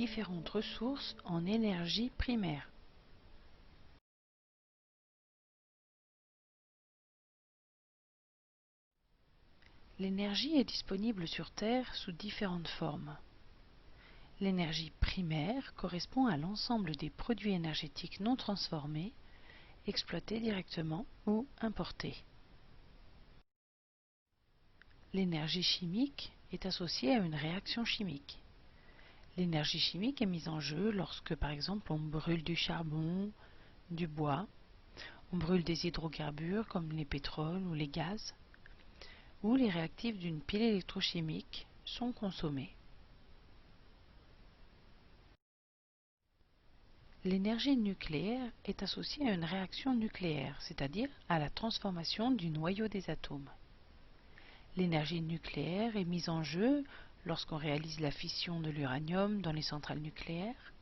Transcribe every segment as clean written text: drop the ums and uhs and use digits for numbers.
différentes ressources en énergie primaire. L'énergie est disponible sur Terre sous différentes formes. L'énergie primaire correspond à l'ensemble des produits énergétiques non transformés, exploités directement ou importés. L'énergie chimique est associée à une réaction chimique. L'énergie chimique est mise en jeu lorsque, par exemple, on brûle du charbon, du bois, on brûle des hydrocarbures comme les pétroles ou les gaz, ou les réactifs d'une pile électrochimique sont consommés. L'énergie nucléaire est associée à une réaction nucléaire, c'est-à-dire à la transformation du noyau des atomes. L'énergie nucléaire est mise en jeu lorsqu'on réalise la fission de l'uranium dans les centrales nucléaires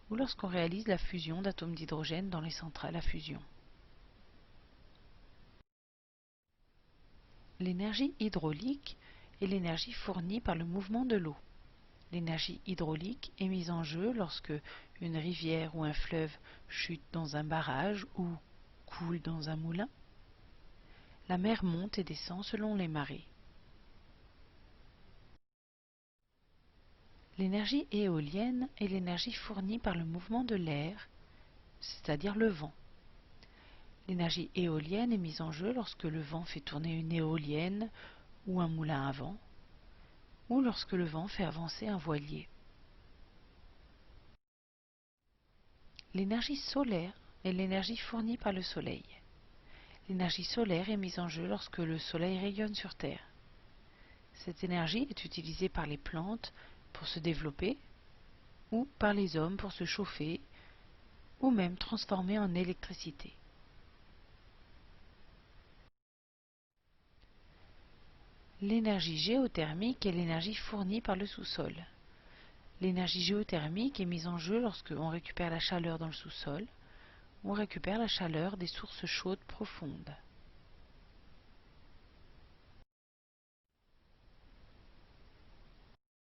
ou lorsqu'on réalise la fusion d'atomes d'hydrogène dans les centrales à fusion. L'énergie hydraulique est l'énergie fournie par le mouvement de l'eau. L'énergie hydraulique est mise en jeu lorsque une rivière ou un fleuve chute dans un barrage ou coule dans un moulin. La mer monte et descend selon les marées. L'énergie éolienne est l'énergie fournie par le mouvement de l'air, c'est-à-dire le vent. L'énergie éolienne est mise en jeu lorsque le vent fait tourner une éolienne ou un moulin à vent, ou lorsque le vent fait avancer un voilier. L'énergie solaire est l'énergie fournie par le soleil. L'énergie solaire est mise en jeu lorsque le soleil rayonne sur Terre. Cette énergie est utilisée par les plantes pour se développer, ou par les hommes pour se chauffer, ou même transformée en électricité. L'énergie géothermique est l'énergie fournie par le sous-sol. L'énergie géothermique est mise en jeu lorsque on récupère la chaleur dans le sous-sol, ou on récupère la chaleur des sources chaudes profondes.